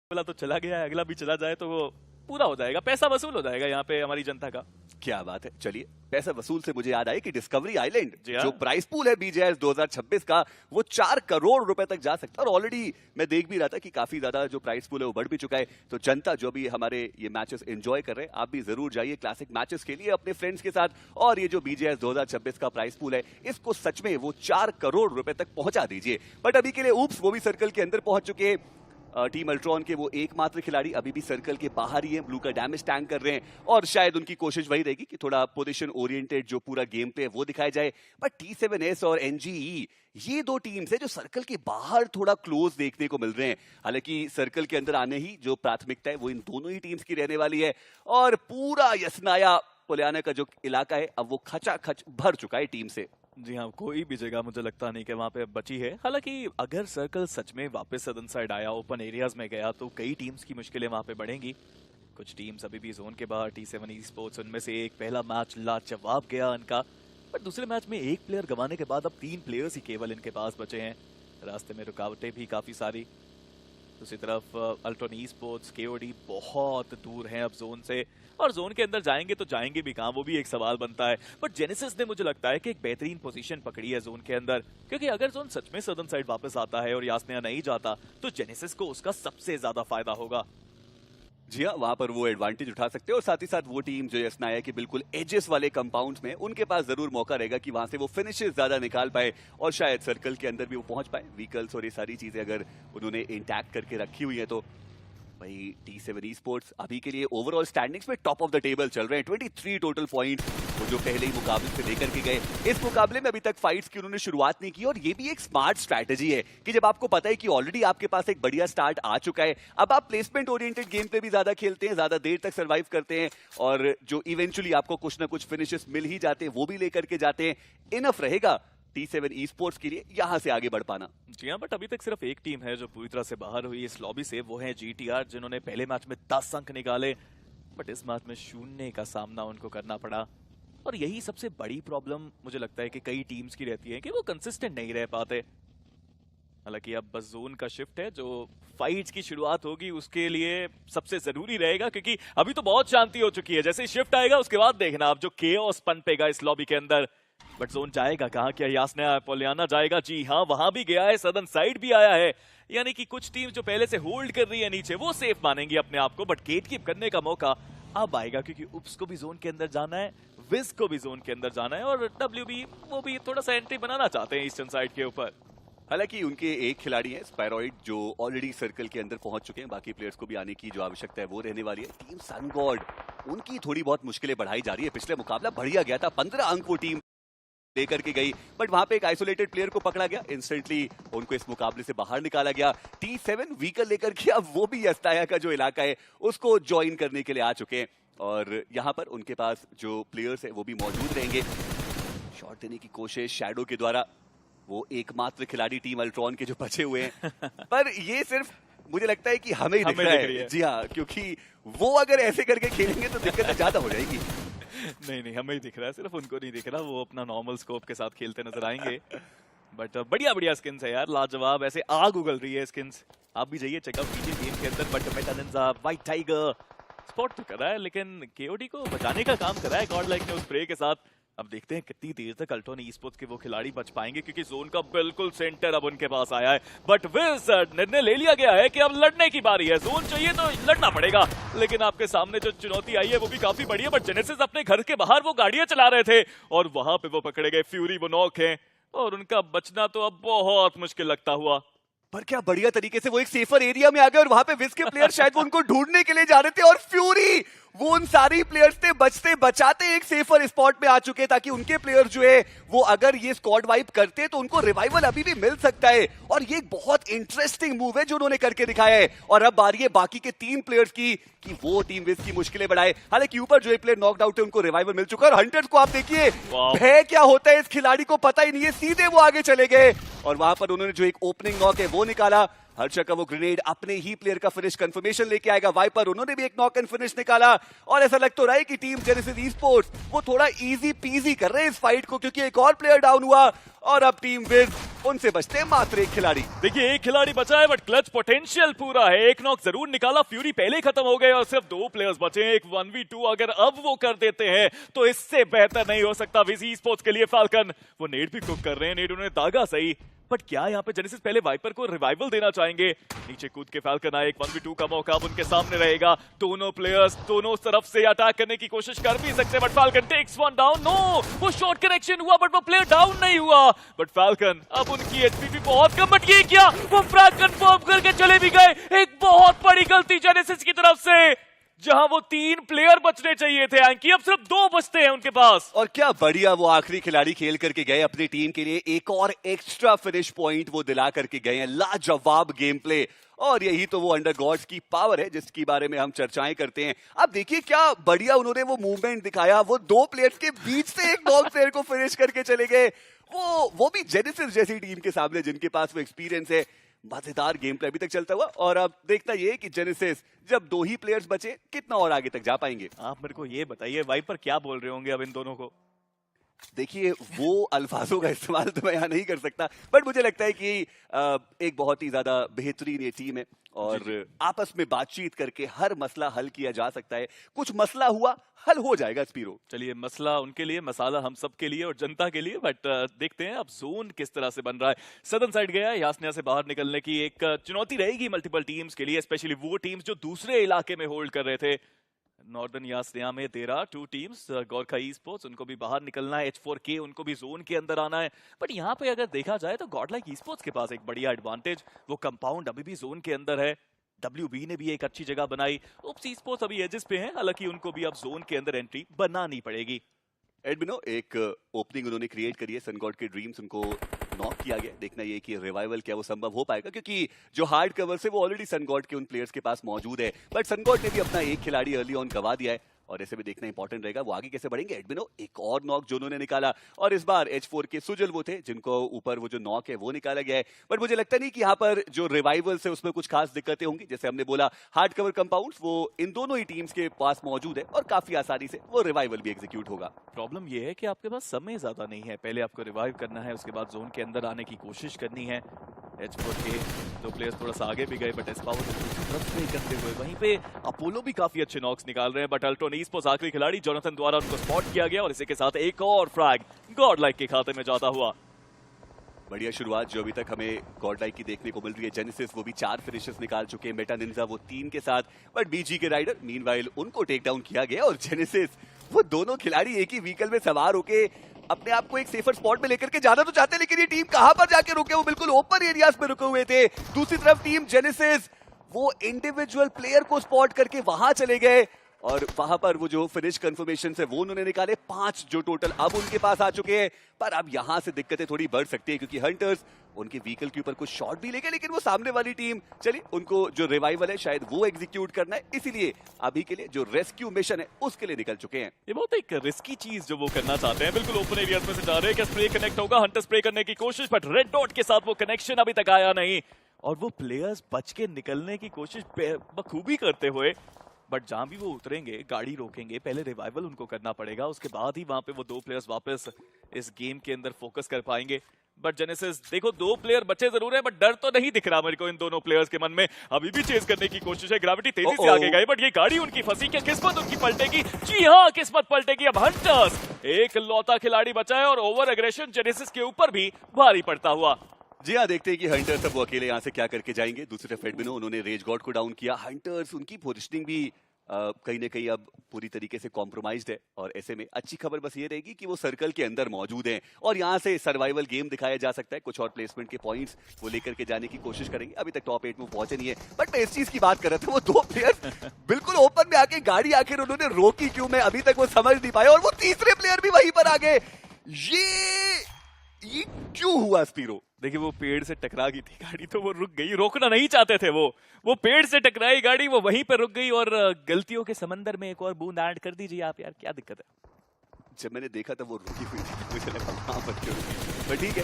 वाला तो चला गया है, अगला भी चला जाए तो वो पूरा हो जाएगा, पैसा वसूल हो जाएगा यहाँ पे हमारी जनता का। क्या बात है। चलिए, पैसा वसूल से मुझे याद आई कि डिस्कवरी आइलैंड हाँ। जो प्राइस पूल है BJS 2026 का, वो 4 करोड़ रुपए तक जा सकता है। और ऑलरेडी मैं देख भी रहा था कि काफी ज्यादा जो प्राइस पूल है वो बढ़ भी चुका है। तो जनता जो भी हमारे ये मैचेस एंजॉय कर रहे हैं, आप भी जरूर जाइए क्लासिक मैचेस के लिए अपने फ्रेंड्स के साथ। और ये जो BJS 2026 का प्राइस पूल है, इसको सच में वो 4 करोड़ रुपए तक पहुंचा दीजिए। बट अभी के लिए ऊप्स, वो भी सर्कल के अंदर पहुंच चुके हैं। टीम अल्ट्रॉन के वो एकमात्र खिलाड़ी अभी भी सर्कल के बाहर ही हैं, ब्लू का डैमेज टैंक कर रहे हैं। और शायद उनकी कोशिश वही रहेगी कि थोड़ा पोजीशन ओरिएंटेड जो पूरा गेम पे है वो दिखाया जाए। बट T7S और NGE, ये दो टीम्स है जो सर्कल के बाहर थोड़ा क्लोज देखने को मिल रहे हैं। हालांकि सर्कल के अंदर आने ही जो प्राथमिकता है वो इन दोनों ही टीम्स की रहने वाली है। और पूरा यसनाया पोलियाना का जो इलाका है, अब वो खचाखच भर चुका है टीम से। जी हाँ, कोई भी जगह मुझे लगता नहीं कि वहाँ पे बची है। हालांकि अगर सर्कल सच में वापस सदन साइड आया, ओपन एरियाज में गया, तो कई टीम्स की मुश्किलें वहाँ पे बढ़ेंगी। कुछ टीम्स अभी भी जोन के बाहर, T7 Esports उनमें से एक। पहला मैच लाजवाब गया इनका, पर दूसरे मैच में एक प्लेयर गंवाने के बाद अब 3 प्लेयर्स ही केवल इनके पास बचे हैं। रास्ते में रुकावटें भी काफ़ी सारी। दूसरी तरफ अल्ट्रॉन Esports, KOD बहुत दूर हैं अब जोन से, और जोन के अंदर जाएंगे तो जाएंगे भी कहाँ, वो भी एक सवाल बनता है। बट जेनेसिस ने मुझे लगता है कि एक बेहतरीन पोजीशन पकड़ी है जोन के अंदर, क्योंकि अगर जोन सच में सदर्न साइड वापस आता है और यासनिया नहीं जाता, तो जेनेसिस को उसका सबसे ज्यादा फायदा होगा। जी हाँ, वहां पर वो एडवांटेज उठा सकते हैं। और साथ ही साथ वो टीम जो यसनाया के बिल्कुल एजेस वाले कंपाउंड्स में, उनके पास जरूर मौका रहेगा कि वहां से वो फिनिशेस ज्यादा निकाल पाए और शायद सर्कल के अंदर भी वो पहुंच पाए। व्हीकल्स और ये सारी चीजें अगर उन्होंने इंटैक्ट करके रखी हुई है तो भाई T7 Esports अभी के लिए ओवरऑल स्टैंडिंग्स में टॉप ऑफ द टेबल चल रहे हैं। 23 टोटल पॉइंट वो जो पहले ही मुकाबले से लेकर के गए। इस मुकाबले में अभी तक फाइट्स की उन्होंने शुरुआत नहीं की, और ये भी एक स्मार्ट स्ट्रैटेजी है कि जब आपको पता है कि ऑलरेडी आपके पास एक बढ़िया स्टार्ट आ चुका है, अब आप प्लेसमेंट ओरिएंटेड गेम पे भी ज्यादा खेलते हैं, ज्यादा देर तक सर्वाइव करते हैं, और जो इवेंचुअली आपको कुछ ना कुछ फिनिशेस मिल ही जाते हैं वो भी लेकर के जाते हैं। इनफ रहेगा T7 Esports के लिए यहां से आगे बढ़ पाना। जी हाँ, बट अभी तक सिर्फ एक टीम है जो पूरी तरह से बाहर हुई इस लॉबी से, वो है GTR, जिन्होंने पहले मैच में 10 अंक निकाले, बट इस मैच में 0 का सामना उनको करना पड़ा। और यही सबसे बड़ी प्रॉब्लम मुझे लगता है कि कई टीम्स की रहती है कि वो कंसिस्टेंट नहीं रह पाते। हालांकि अब बस जोन का शिफ्ट है, जो फाइट्स की शुरुआत होगी उसके लिए सबसे जरूरी रहेगा, क्योंकि अभी तो बहुत शांति हो चुकी है। जैसे ही शिफ्ट आएगा उसके बाद देखना आप जो केओस पनपेगा इस लॉबी के अंदर। बट जोन जाएगा कहाँ? क्या यासनिया पोलियाना जाएगा? जी हाँ, वहां भी गया है, सदर्न साइड भी आया है। यानी कि कुछ टीम जो पहले से होल्ड कर रही है नीचे, वो सेफ मानेंगी अपने आप को, बट गेट कीप करने का मौका अब आएगा, क्योंकि उप्स को भी जोन के अंदर जाना है, विज को भी जोन के अंदर जाना है, और WB वो भी थोड़ा सा एंट्री बनाना चाहते हैं ईस्टर्न साइड के ऊपर। हालांकि उनके एक खिलाड़ी हैं स्पायरॉइड, जो ऑलरेडी सर्कल के अंदर पहुंच चुके हैं। बाकी प्लेयर्स को भी आने की जो आवश्यकता है वो रहने वाली है। टीम सन गॉड, उनकी थोड़ी बहुत मुश्किलें बढ़ाई जा रही है। पिछले मुकाबला बढ़िया गया था, 15 अंक वो टीम लेकर के गई, बट वहां पे एक आइसोलेटेड प्लेयर को पकड़ा गया, इंस्टेंटली उनको इस मुकाबले से बाहर निकाला गया। T7 व्हीकल लेकर के अब वो भी यस्ताया का जो इलाका है उसको ज्वाइन करने के लिए आ चुके हैं, और यहाँ पर उनके पास जो प्लेयर्स है वो भी मौजूद रहेंगे। शॉट देने की कोशिश शैडो के द्वारा, वो एकमात्र खिलाड़ी टीम अल्ट्रॉन के जो बचे हुए हैं, पर ये सिर्फ मुझे लगता है कि हमें ही दिख रहा है। जी हाँ, क्योंकि वो अगर ऐसे करके खेलेंगे तो दिक्कत ज्यादा हो जाएगी। नहीं, हमें ही दिख रहा है, सिर्फ उनको नहीं दिख रहा। वो अपना नॉर्मल स्कोप के साथ खेलते नजर आएंगे। बट बढ़िया स्किन्स है यार, लाजवाब, ऐसे आग उगल रही है स्किन्स। आप भी जाइए चेकआउट कीजिए गेम के अंदर। But Meta Ninja, white tiger spot तो कर रहा है, लेकिन KOD को बचाने का काम कर रहा है गॉड लाइक ने उस स्प्रे के साथ। अब देखते हैं कितनी देर तक अल्ट्रॉन Esports के वो खिलाड़ी बच पाएंगे, क्योंकि जोन का बिल्कुल सेंटर अब उनके पास आया है। बट विज निर्णय ले लिया गया है कि अब लड़ने की बारी है, जोन चाहिए तो लड़ना पड़ेगा। लेकिन आपके सामने जो चुनौती आई है वो भी काफी बड़ी है। बट जेनेसिस अपने घर के बाहर वो गाड़ियां चला रहे थे, और वहां पे वो पकड़े गए। फ्यूरी वो नॉक है, और उनका बचना तो अब बहुत मुश्किल लगता हुआ। पर क्या बढ़िया तरीके से वो एक सेफर एरिया में आ गए, और वहां पे विज के प्लेयर शायद वो उनको ढूंढने के लिए जा रहे थे, और फ्यूरी वो उन सारी प्लेयर्स से बचते बचाते एक सेफर स्पॉट पे आ चुके, ताकि उनके प्लेयर जो है वो अगर ये स्क्वाड वाइप करते तो उनको रिवाइवल अभी भी मिल सकता है। और ये एक बहुत इंटरेस्टिंग मूव है जो उन्होंने करके दिखाया है। और अब बारी है बाकी के 3 प्लेयर्स की कि वो टीम विज की मुश्किलें बढ़ाए। हालांकि ऊपर जो एक प्लेयर नॉकड आउट है उनको रिवाइवल मिल चुका है, और हंटर्स को आप देखिए भय क्या होता है इस खिलाड़ी को पता ही नहीं है, सीधे वो आगे चले गए, और वहां पर उन्होंने जो एक ओपनिंग नॉक है वो निकाला। हर्षा का वो ग्रेनेड अपने ही प्लेयर का फिनिश कंफर्मेशन लेके आएगा। वाइपर उन्होंने भी एक नॉक एंड फिनिश निकाला, और ऐसा लग तो रहा है कि टीम जेनेसिस Esports वो थोड़ा इजी पीजी कर रहे हैं इस फाइट को, क्योंकि एक और प्लेयर डाउन हुआ, और अब टीम विज उनसे बचते हैं मात्र एक खिलाड़ी। देखिए एक खिलाड़ी बचा है बट क्लच पोटेंशियल पूरा है। एक नॉक जरूर निकाला, फ्यूरी पहले खत्म हो गए और सिर्फ 2 प्लेयर्स बचे हैं। एक 1v2 अगर अब वो कर देते हैं तो इससे बेहतर नहीं हो सकता विजी स्पोर्ट्स के लिए। फाल्कन वो नेड भी कुक कर रहे हैं, नेड उन्होंने दागा सही, बट क्या यहाँ पे जेनेसिस पहले वाइपर को रिवाइवल देना चाहेंगे? नीचे कूद के फाल्कन आए, एक 1v2 का मौका अब उनके सामने रहेगा। दोनों प्लेयर्स दोनों तरफ से अटैक करने की कोशिश कर भी सकते हैं but Falcon takes one down. No, वो शॉर्ट कनेक्शन हुआ बट वो प्लेयर डाउन नहीं हुआ। बट फाल्कन अब उनकी एचपी भी बहुत कम, बट ये क्या, वो फ्रैग कंफर्म करके चले भी गए। एक बहुत बड़ी गलती जेनेसिस की तरफ से, जहां वो 3 प्लेयर बचने चाहिए थे एंकी, अब सिर्फ 2 बचते हैं उनके पास। और क्या बढ़िया वो आखिरी खिलाड़ी खेल करके गए अपनी टीम के लिए, एक और एक्स्ट्रा फिनिश पॉइंट वो दिला करके गए हैं। लाजवाब गेम प्ले, और यही तो वो अंडर गॉड्स की पावर है जिसके बारे में हम चर्चाएं करते हैं। अब देखिए क्या बढ़िया उन्होंने वो मूवमेंट दिखाया, वो 2 प्लेयर्स के बीच से एक नॉक प्लेयर को फिनिश करके चले गए। वो भी जेनेसिस जैसी टीम के सामने जिनके पास वो एक्सपीरियंस है। मजेदार गेम प्ले अभी तक चलता हुआ, और अब देखता ये कि जेनेसिस जब 2 ही प्लेयर्स बचे कितना और आगे तक जा पाएंगे। आप मेरे को ये बताइए वाइपर क्या बोल रहे होंगे अब इन दोनों को? देखिए वो अल्फाजों का इस्तेमाल तो मैं यहाँ नहीं कर सकता, बट मुझे लगता है कि एक बहुत ही ज्यादा बेहतरीन ये टीम है और आपस में बातचीत करके हर मसला हल किया जा सकता है। कुछ मसला हुआ, हल हो जाएगा स्पीरो। चलिए मसला उनके लिए, मसाला हम सब के लिए और जनता के लिए, बट देखते हैं अब जोन किस तरह से बन रहा है। सदर्न साइड गया है, यासनिया से बाहर निकलने की एक चुनौती रहेगी मल्टीपल टीम्स के लिए, स्पेशली वो टीम्स जो दूसरे इलाके में होल्ड कर रहे थे। नॉर्दर्न यासनिया में there are 2 teams, Gorkha esports, उनको भी बाहर निकलना है, H4K उनको भी जोन के अंदर आना है। बट यहाँ पे अगर देखा जाए तो गॉडलाइक ई स्पोर्ट्स के पास एक बढ़िया एडवांटेज, वो कंपाउंड अभी भी जोन के अंदर है। WB ने भी एक अच्छी जगह बनाई, उप्स ई स्पोर्ट्स अभी एजेस पे हैं, हालांकि उनको भी अब जोन के अंदर एंट्री बनानी पड़ेगी। एडमिनो एक ओपनिंग उन्होंने क्रिएट करी है, सनगॉड के ड्रीम्स उनको नॉक किया गया। देखना ये कि रिवाइवल क्या वो संभव हो पाएगा, क्योंकि जो हार्ड कवर से वो ऑलरेडी सनगॉड के उन प्लेयर्स के पास मौजूद है। बट सनगॉड ने भी अपना एक खिलाड़ी अर्ली ऑन गवा दिया है और ऐसे भी देखना इंपॉर्टेंट रहेगा वो आगे कैसे बढ़ेंगे। एडमिनो एक और नॉक जो उन्होंने निकाला, और इस बार H4K सुजल वो थे जिनको ऊपर वो जो नॉक है वो निकाला गया है। बट मुझे लगता नहीं कि यहाँ पर जो रिवाइवल से उसमें कुछ खास दिक्कतें होंगी। जैसे हमने बोला हार्ड कवर कंपाउंड्स वो इन दोनों ही टीम्स के पास मौजूद है और काफी आसानी से वो रिवाइवल भी एग्जीक्यूट होगा। प्रॉब्लम ये है कि आपके पास समय ज्यादा नहीं है, पहले आपको रिवाइव करना है, उसके बाद जोन के अंदर आने की कोशिश करनी है। H4K 2 प्लेयर्स थोड़ा सा आगे भी गए बट एस्पावर दूसरी तरफ प्ले करते हुए, वहीं पे अपोलो भी काफी अच्छे नॉक्स निकाल रहे हैं। बट अल्ट्रोन ई स्पोर्ट्स आखिरी खिलाड़ी जोनाथन द्वारा उनको स्पॉट किया गया और इसी के साथ एक और फ्रैग गॉडलाइक के खाते में जाता हुआ। बढ़िया शुरुआत जो अभी तक हमें गॉडलाइक की देखने को मिल रही है। जेनेसिस वो भी 4 फिनिशेस निकाल चुके हैं, मेटा निंजा वो 3 के साथ, बट बीजी के राइडर मीनवाइल उनको टेक डाउन किया गया। और जेनेसिस वो दोनों खिलाड़ी एक ही व्हीकल में सवार होके अपने आप को एक सेफर स्पॉट में लेकर के जाना तो चाहते हैं, लेकिन ये टीम कहां पर जाके रुके, वो बिल्कुल ओपन एरियाज में रुके हुए थे। दूसरी तरफ टीम जेनेसिस वो इंडिविजुअल प्लेयर को स्पॉट करके वहां चले गए और वहां पर वो जो फिनिश कंफर्मेशन है वो उन्होंने निकाले। 5 जो टोटल अब उनके पास आ चुके हैं। पर अब यहां से दिक्कतें थोड़ी बढ़ सकती है क्योंकि हंटर्स उनके व्हीकल के ऊपर कुछ शॉट भी लेंगे, लेकिन वो सामने वाली टीम चलिए उनको जो रिवाइवल है शायद वो एग्जीक्यूट करना है, इसीलिए अभी के लिए जो रेस्क्यू मिशन है उसके लिए निकल चुके हैं। ये बहुत एक रिस्की चीज जो वो करना चाहते हैं, बिल्कुल ओपन एरियाज में से जा रहे हैं। क्या स्प्रे कनेक्ट होगा? हंटर स्प्रे करने की कोशिश, बट रेड डॉट के साथ वो कनेक्शन अभी तक आया नहीं और वो प्लेयर्स बच के निकलने की कोशिश बखूबी करते हुए, बट जहां भी वो उतरेंगे गाड़ी रोकेंगे, पहले रिवाइवल उनको करना पड़ेगा, उसके बाद ही वहां पे वो 2 प्लेयर्स वापस इस गेम के अंदर फोकस कर पाएंगे। बट जेनेसिस देखो 2 प्लेयर बचे जरूर है बट डर तो नहीं दिख रहा मेरे को इन दोनों प्लेयर्स के मन में। अभी भी चेस करने की कोशिश है, ग्रेविटी तेजी से आगे गए बट ये गाड़ी उनकी फंसी। क्या किस्मत उनकी पलटेगी? जी हाँ, किस्मत पलटेगी। अब हंटर्स एक लौता खिलाड़ी बचा है और ओवर एग्रेशन जेनेसिस के ऊपर भी भारी पड़ता हुआ। जी हाँ, देखते हैं कि हंटर्स अब वो अकेले यहाँ से क्या करके जाएंगे। दूसरी तरफ एडमिनो उन्होंने रेज गॉड को डाउन किया। हंटर्स उनकी पोजिशनिंग भी कहीं ना कहीं अब पूरी तरीके से कॉम्प्रोमाइज्ड है और ऐसे में अच्छी खबर बस ये रहेगी कि वो सर्कल के अंदर मौजूद हैं और यहाँ से सर्वाइवल गेम दिखाया जा सकता है। कुछ और प्लेसमेंट के पॉइंट्स वो लेकर के जाने की कोशिश करेंगे। अभी तक टॉप 8 में पहुंचे नहीं है, बट मैं इस चीज की बात कर रहा था, वो 2 प्लेयर बिल्कुल ओपन में आके गाड़ी आखिर उन्होंने रोकी क्यों, मैं अभी तक वो समझ नहीं पाया। और वो तीसरे प्लेयर भी वहीं पर आ गए, ये क्यों हुआ स्पीरो? देखिए वो पेड़ से टकरा गई थी गाड़ी तो वो रुक गई, रोकना नहीं चाहते थे वो पेड़ से टकराई गाड़ी, वो वहीं पर रुक गई। और गलतियों के समंदर में एक और बूंद ऐड कर दीजिए आप, यार क्या दिक्कत है? जब मैंने देखा था वो रुकी हुई थी मुझे लगा वहां पर क्यों रुकी, पर ठीक है।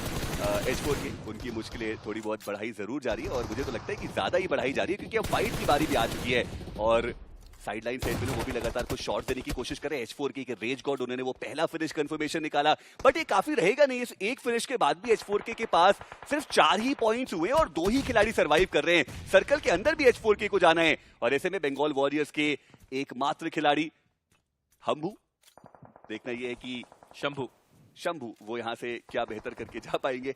H4K उनकी मुश्किलें थोड़ी बहुत बढ़ाई जरूर जा रही है और मुझे तो लगता है कि ज्यादा ही बढ़ाई जा रही है क्योंकि अब फाइट की बारी भी आ चुकी है और साइडलाइन साइड में वो भी लगातार कुछ शॉट देने की कोशिश कर रहे हैं। H4K के रेज गॉड उन्होंने वो पहला फिनिश कंफर्मेशन निकाला, बट ये काफी रहेगा नहीं। इस एक फिनिश के बाद भी H4K के पास सिर्फ 4 ही पॉइंट्स हुए और 2 ही खिलाड़ी सर्वाइव कर रहे हैं। सर्कल के अंदर भी H4K को जाना है और ऐसे में बंगाल वॉरियर्स के एकमात्र खिलाड़ी हम्बू, देखना यह है कि शंभू वो यहां से क्या बेहतर करके जा पाएंगे।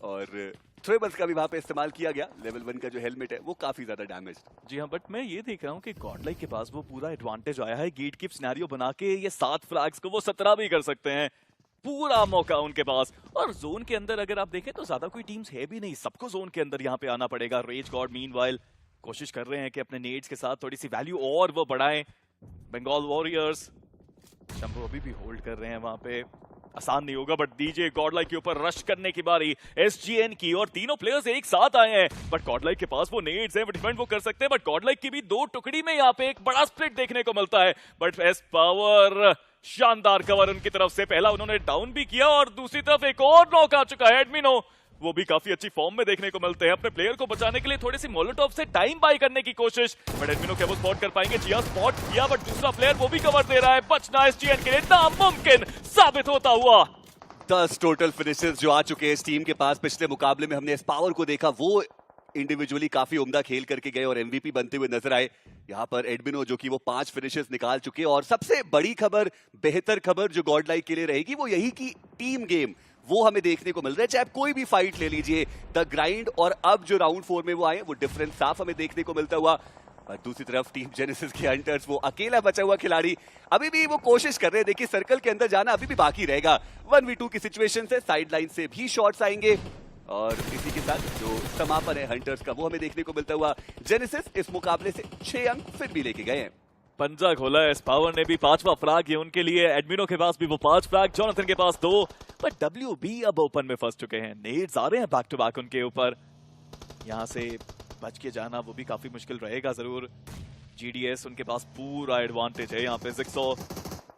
और थ्रेबल्स का भी वहां पे इस्तेमाल किया गया। लेवल 1 का जो हेलमेट है वो काफी ज्यादा डैमेज। जी हाँ, बट मैं ये देख रहा हूँ कि गॉडलाइक के पास वो पूरा एडवांटेज आया है। गेट कीप सिनेरियो बना के ये 7 फ्लैग्स को वो 17 भी कर सकते हैं। पूरा मौका उनके पास। और जोन के अंदर अगर आप देखें तो ज्यादा कोई टीम्स है भी नहीं, सबको जोन के अंदर यहाँ पे आना पड़ेगा। रेज गॉड मीनवाइल कोशिश कर रहे हैं कि अपने नेड्स के साथ थोड़ी सी वैल्यू और वो बढ़ाएं। बंगाल वॉरियर्स शंभू अभी भी होल्ड कर रहे हैं वहां पे। आसान नहीं होगा, बट डीजे गॉडलाइक के ऊपर रश करने की बारी एसजीएन की, और तीनों प्लेयर्स एक साथ आए हैं। बट गॉडलाइक के पास वो नेड्स हैं, वो डिफेंड वो कर सकते हैं, बट गॉडलाइक की भी 2 टुकड़ी में यहाँ पे एक बड़ा स्प्लिट देखने को मिलता है। बट एस पावर शानदार कवर उनकी तरफ से, पहला उन्होंने डाउन भी किया और दूसरी तरफ एक और नॉक आ चुका है। एडमिनो वो भी काफी अच्छी फॉर्म में देखने को मिलते हैं। अपने प्लेयर को बचाने के लिए थोड़ी सी मोलोटॉव से टाइम बाय करने की कोशिश, बट एडमिनो क्या वो स्पॉट कर पाएंगे? जी हां, स्पॉट किया, बट दूसरा प्लेयर वो भी कवर दे रहा है। बचना एसजीएन के लिए नामुमकिन साबित होता हुआ। 10 टोटल फिनिशर्स जो आ चुके हैं इस टीम के पास। पिछले मुकाबले में हमने इस पावर को देखा, वो इंडिविजुअली काफी उम्दा खेल करके गए और एमवीपी बनते हुए नजर आए। यहाँ पर एडमिनो जो कि वो 5 फिनिशर्स निकाल चुके हैं। और सबसे बड़ी खबर, बेहतर खबर जो गॉडलाइक के लिए रहेगी वो यही कि टीम गेम वो हमें देखने को मिल रहा है। चाहे आप कोई भी फाइट ले लीजिए, द ग्राइंड और अब जो राउंड 4 में वो आए वो डिफरेंस साफ हमें देखने को मिलता हुआ। और दूसरी तरफ टीम जेनेसिस के हंटर्स, वो अकेला बचा हुआ खिलाड़ी अभी भी वो कोशिश कर रहे हैं। देखिए सर्कल के अंदर जाना अभी भी बाकी रहेगा। 1v2 की सिचुएशन से साइड लाइन से भी शॉट्स आएंगे और इसी के साथ जो समापन है हंटर्स का वो हमें देखने को मिलता हुआ। जेनेसिस इस मुकाबले से 6 अंक फिर भी लेके गए हैं। पंजा खोला है इस पावर ने भी, 5वां फ्रैग ये उनके लिए। एडमिनो के पास भी वो 5 फ्रैग, जॉनथन के पास 2, पर डब्ल्यूबी अब ओपन में फंस चुके हैं। नेड्स आ रहे हैं बैक टू बैक उनके ऊपर, यहां से बच के जाना वो भी काफी मुश्किल रहेगा जरूर। जीडीएस उनके पास पूरा एडवांटेज है यहाँ पे। जिक्सो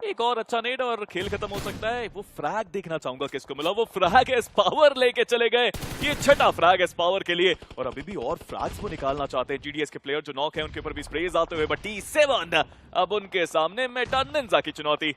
एक और अच्छा नेड और खेल खत्म हो सकता है। वो फ्रैग देखना चाहूंगा किसको मिला, वो फ्रैग एस पावर लेके चले गए। ये 6ठा फ्रैग एस पावर के लिए, और अभी भी और फ्रैग्स वो निकालना चाहते हैं। जीडीएस के प्लेयर जो नॉक है उनके ऊपर भी स्प्रेज आते हुए, बट T7 अब उनके सामने मेटा निंजा की चुनौती।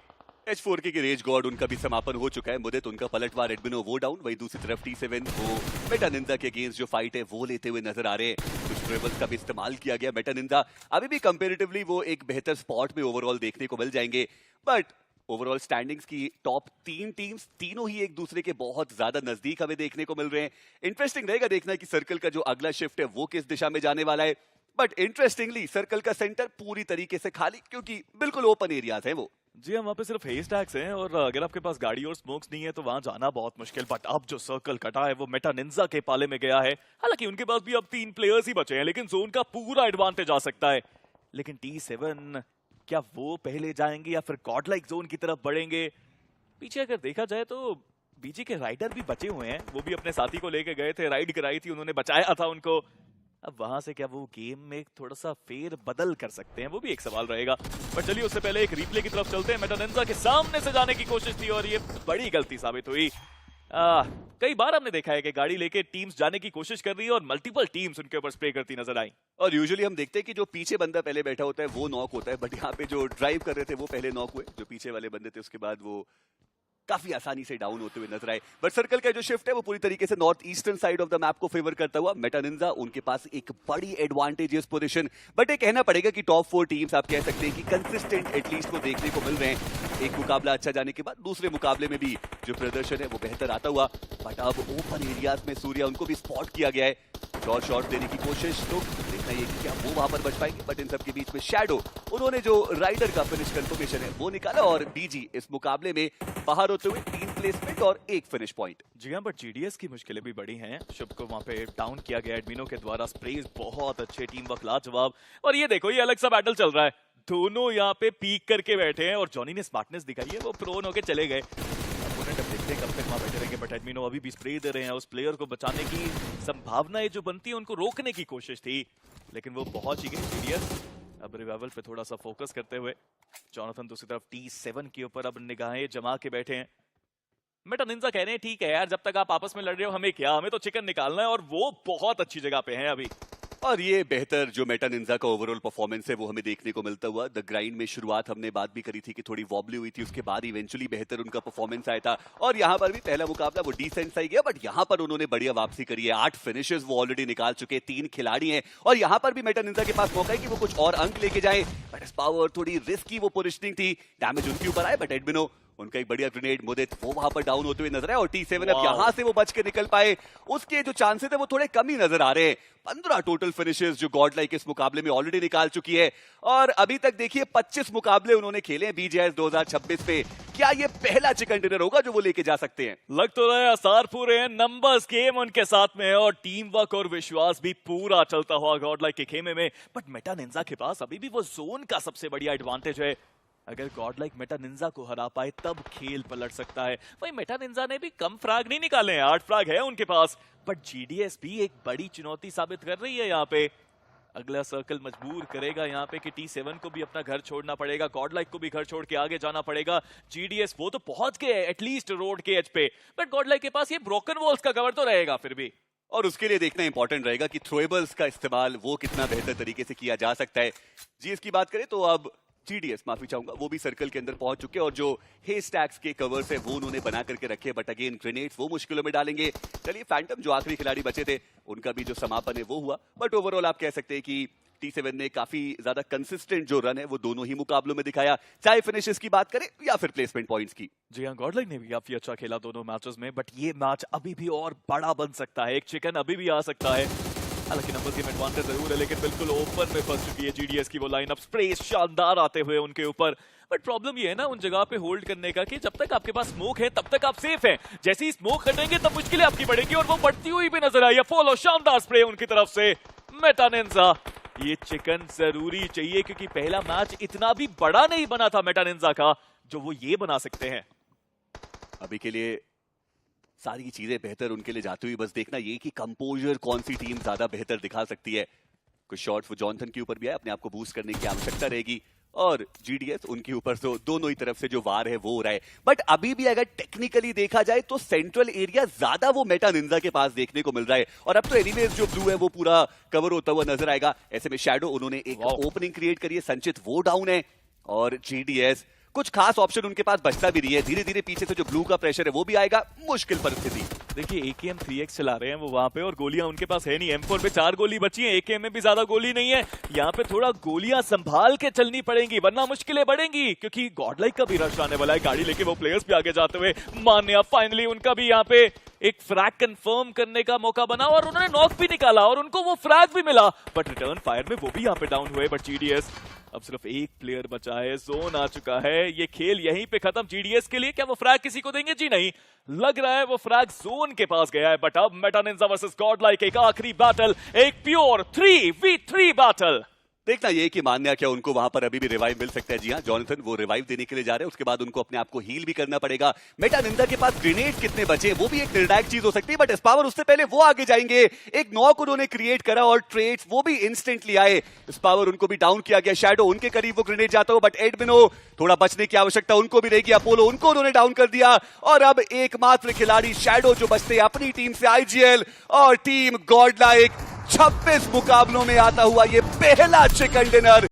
H4K के रेज गॉड उनका भी समापन हो चुका है। मुदित उनका पलटवार, एडमिनो वो डाउन। वही दूसरी तरफ T7 वो मेटा निंजा के अगेंस्ट जो फाइट है वो लेते हुए नजर आ रहे हैं। कुछ ट्रेबल्स का भी इस्तेमाल किया गया। मेटा निंजा अभी भी कंपैरेटिवली वो एक बेहतर स्पॉट में ओवरऑल देखने को मिल जाएंगे, बट ओवरऑल स्टैंडिंग्स की टॉप 3 टीम्स तीनों ही एक दूसरे के बहुत ज्यादा नजदीक हमें देखने को मिल रहे हैं। इंटरेस्टिंग रहेगा देखना कि सर्कल का जो अगला शिफ्ट है वो किस दिशा में जाने वाला है। बट इंटरेस्टिंगली सर्कल का सेंटर पूरी तरीके से खाली, क्योंकि बिल्कुल ओपन एरियाज है वो। जी हाँ, वहाँ पे सिर्फ हेज टैग्स हैं और अगर आपके पास गाड़ी और स्मोक्स नहीं है तो वहां जाना बहुत मुश्किल। बट अब जो सर्कल कटा है वो मेटा निंजा के पाले में गया है। हालांकि उनके पास भी अब 3 प्लेयर्स ही बचे हैं, लेकिन जोन का पूरा एडवांटेज आ सकता है। लेकिन T7 क्या वो पहले जाएंगे या फिर गॉडलाइक जोन की तरफ बढ़ेंगे? पीछे अगर देखा जाए तो बीजी के राइडर भी बचे हुए हैं, वो भी अपने साथी को लेके गए थे, राइड कराई थी, उन्होंने बचाया था उनको। अब वहां से क्या वो गेम में थोड़ा सा फेर बदल कर सकते हैं, वो भी एक सवाल रहेगा। पर चलिए उससे पहले एक रिप्ले की तरफ चलते हैं। मेटा निंजा के सामने से जाने की कोशिश थी और ये बड़ी गलती साबित हुई। कई बार हमने देखा है कि गाड़ी लेके टीम्स जाने की कोशिश कर रही है और मल्टीपल टीम्स उनके ऊपर स्प्रे करती नजर आई। और यूजुअली हम देखते हैं कि जो पीछे बंदा पहले बैठा होता है वो नॉक होता है, बट यहाँ पे जो ड्राइव कर रहे थे वो पहले नॉक हुए। जो पीछे वाले बंदे थे उसके बाद वो काफी आसानी से डाउन होते हुए नजर आए। बट सर्कल का जो शिफ्ट है वो पूरी तरीके से north eastern side of the map को फेवर करता हुआ। मेटा निंजा उनके पास एक बड़ी एडवांटेजियस पोजीशन, बट ये कहना पड़ेगा कि टॉप 4 टीम्स आप कह सकते हैं कि कंसिस्टेंट एटलीस्ट वो देखने को मिल रहे हैं। एक मुकाबला अच्छा जाने के बाद दूसरे मुकाबले में भी जो प्रदर्शन है वो बेहतर आता हुआ। बट अब ओपन एरियाज में सूर्या उनको भी स्पॉट किया गया है। शॉट देने की कोशिश, तो देखना ये कि क्या वो वहां पर बच पाएंगे। बट इन सब के बीच में शैडो, उन्होंने जो राइडर का फिनिश कंफर्मेशन है वो निकाला और डीजी इस मुकाबले में बाहर होते हुए 3 प्लेसमेंट और 1 फिनिश पॉइंट। जी हाँ, बट जीडीएस की मुश्किलें भी बड़ी हैं। शुभ को वहां पे डाउन किया गया एडमिनो के द्वारा। स्प्रेज बहुत अच्छे, टीम वर्क लाजवाब। और ये देखो ये अलग सा बैटल चल रहा है, दोनों यहाँ पे पीक करके बैठे हैं और जॉनी ने स्मार्टनेस दिखाई है, वो प्रोन होके चले गए। अपोनेंट अब देखते हैं कब तक वहां बैठे रहेंगे, बट एडमिनो अभी भी स्प्रे दे रहे हैं। उस प्लेयर को बचाने की संभावनाएं जो बनती है उनको रोकने की कोशिश थी, लेकिन वो पहुंच ही गए जीडीएस। अब रिवाइवल पे थोड़ा सा फोकस करते हुए जॉनथन दूसरी तरफ T7 के ऊपर अब निगाहें जमा के बैठे हैं। मेटा निंजा कह रहे हैं ठीक है यार, जब तक आप आपस में लड़ रहे हो हमें क्या, हमें तो चिकन निकालना है, और वो बहुत अच्छी जगह पे हैं अभी। और ये बेहतर जो मेटा निंजा का ओवरऑल परफॉर्मेंस है वो हमें देखने को मिलता हुआ। द ग्राइंड में शुरुआत हमने बात भी करी थी कि थोड़ी वॉबली हुई थी, उसके बाद इवेंचुअली बेहतर उनका परफॉर्मेंस आया था और यहाँ पर भी पहला मुकाबला वो डिसेंट सा ही गया, बट यहाँ पर उन्होंने बढ़िया वापसी करी है। 8 फिनिशेस वो ऑलरेडी निकाल चुके हैं, 3 खिलाड़ी हैं और यहाँ पर भी मेटा निंजा के पास मौका है कि वो कुछ और अंक लेके जाए। बट इस पावर थोड़ी रिस्की वो पोजिशनिंग थी, डैमेज उनके ऊपर आए, बट एडमिनो उनका एक बढ़िया ग्रेनेड मुदित वो वहां पर डाउन होते हुए नजर आए और T7 अब यहां से वो बच के निकल पाए। उसके जो चांसेस है वो थोड़े कम ही नजर आ रहे हैं। 15 टोटल फिनिशेस जो गॉड लाइक इस मुकाबले में ऑलरेडी निकाल चुकी है और अभी तक देखिए 25 मुकाबले उन्होंने खेले हैं BGS 2026 पे। क्या ये पहला चिकन डिनर होगा जो वो लेके जा सकते हैं? लग तो रहे आसार पूरे हैं, नंबर्स गेम उनके साथ में है और टीम वर्क और विश्वास भी पूरा चलता हुआ गॉड लाइक के खेमे में। बट मेटा निंजा के पास अभी भी वो जोन का सबसे बढ़िया एडवांटेज है। अगर गॉड लाइक मेटा निंजा को हरा पाए तब खेल पलट सकता है। वही मेटा निंजा ने भी कम फ्रैग नहीं निकाले हैं, 8 फ्रैग है उनके पास, बट GDS भी एक बड़ी चुनौती साबित कर रही है यहाँ पे। अगला सर्कल मजबूर करेगा यहाँ पे कि T7 को भी अपना घर छोड़ना पड़ेगा, गॉड लाइक को भी घर छोड़ के आगे जाना पड़ेगा। GDS वो तो पहुंच गए एटलीस्ट रोड के एज पे, बट गॉड लाइक के पास ये ब्रोकन वॉल्स का कवर तो रहेगा फिर भी। और उसके लिए देखना इंपॉर्टेंट रहेगा कि थ्रोएबल्स का इस्तेमाल वो कितना बेहतर तरीके से किया जा सकता है। GS की बात करें तो अब GDS माफी चाहूंगा, वो भी सर्कल के अंदर पहुंच चुके हैं और जो हे स्टैक्स के कवर्स है वो उन्होंने बना करके रखे, बट अगेन ग्रेनेड्स वो मुश्किलों में डालेंगे। चलिए फैंटम जो आखिरी खिलाड़ी बचे थे उनका भी जो समापन है वो हुआ, बट ओवरऑल आप कह सकते हैं कि T7 ने काफी ज्यादा कंसिस्टेंट जो रन है वो दोनों ही मुकाबलों में दिखाया, चाहे फिनिशेस की बात करें या फिर प्लेसमेंट पॉइंट्स की। जी हाँ, गॉड लाइक ने भी काफी अच्छा खेला दोनों मैचेस में, बट ये मैच अभी भी और बड़ा बन सकता है, एक चिकन अभी भी आ सकता है। हालांकि नंबर गेम एडवांटेज जरूर है, लेकिन बिल्कुल ओपन में फंस चुकी है GDS की वो लाइनअप, स्प्रे शानदार आते हुए उनके ऊपर। बट प्रॉब्लम ये है ना उन जगह पे होल्ड करने का कि जब तक आपके पास स्मोक है तब तक आप सेफ हैं, जैसे ही स्मोक हटेंगे तब मुश्किलें आपकी बढ़ेंगी और वो बढ़ती हुई भी नजर आई है। फॉलो शानदार स्प्रे उनकी तरफ से मेटा निंजा। ये चिकन जरूरी चाहिए क्योंकि पहला मैच इतना भी बड़ा नहीं बना था मेटा निंजा का जो वो ये बना सकते हैं। अभी के लिए सारी चीजें बेहतर उनके लिए जाती हुई, बस देखना ये कि कंपोजर कौन सी टीम ज्यादा बेहतर दिखा सकती है। कुछ शॉट वो जॉनथन के ऊपर भी है, अपने आप को बूस्ट करने की आवश्यकता रहेगी और GDS उनके ऊपर तो दोनों ही तरफ से जो वार है वो हो रहा है। बट अभी भी अगर टेक्निकली देखा जाए तो सेंट्रल एरिया ज्यादा वो मेटा निंजा के पास देखने को मिल रहा है और अब तो एनीवेज जो ब्लू है वो पूरा कवर होता हुआ नजर आएगा। ऐसे में शैडो उन्होंने एक ओपनिंग क्रिएट करी है, संचित वो डाउन है और GDS कुछ खास ऑप्शन उनके पास बचता भी नहीं है। धीरे धीरे पीछे से जो ब्लू का प्रेशर है वो भी आएगा, मुश्किल परिस्थिति। देखिए AKM 3x चला रहे हैं वो वहां पे और गोलियां उनके पास है नहीं। M4 पे 4 गोली बची है, AKM में भी ज्यादा गोली नहीं है। यहाँ पे थोड़ा गोलियां संभाल के चलनी पड़ेंगी वरना मुश्किलें बढ़ेंगी क्योंकि गॉड लाइक का भी रश आने वाला है। गाड़ी लेके वो प्लेयर्स भी आगे जाते हुए मान्या फाइनली उनका भी यहाँ पे एक फ्रैग कंफर्म करने का मौका बना और उन्होंने नॉक भी निकाला और उनको वो फ्रैग भी मिला, बट रिटर्न फायर में वो भी यहाँ पे डाउन हुए। बट GDS अब सिर्फ एक प्लेयर बचा है, जोन आ चुका है, ये खेल यहीं पे खत्म GDS के लिए। क्या वो फ्रैग किसी को देंगे? जी नहीं, लग रहा है वो फ्रैग जोन के पास गया है। बट अब Meta Ninja versus God like एक आखिरी बैटल, एक प्योर 3v3 बैटल। देखना ये कि मान्या क्या उनको वहां पर अभी भी रिवाइव मिल सकता है। जी हाँ, जॉनथन वो रिवाइव देने के लिए जा रहे हैं, उसके बाद उनको अपने आप को हील भी करना पड़ेगा। मेटा निंजा के पास ग्रेनेड कितने बचे वो भी एक निर्णायक चीज हो सकती है, बट स्पावर उससे पहले वो आगे जाएंगे। एक नॉक उन्होंने क्रिएट करा और ट्रेड्स वो भी इंस्टेंटली आए। स्पावर उनको भी डाउन किया गया, शैडो उनके करीब वो ग्रेनेड जाता हो, बट एडमिनो थोड़ा बचने की आवश्यकता उनको भी रहेगी। अपोलो उनको उन्होंने डाउन कर दिया और अब एकमात्र खिलाड़ी शैडो जो बचते अपनी टीम से IGL और टीम गॉड लाइक 26 मुकाबलों में आता हुआ ये पहला चिकन डिनर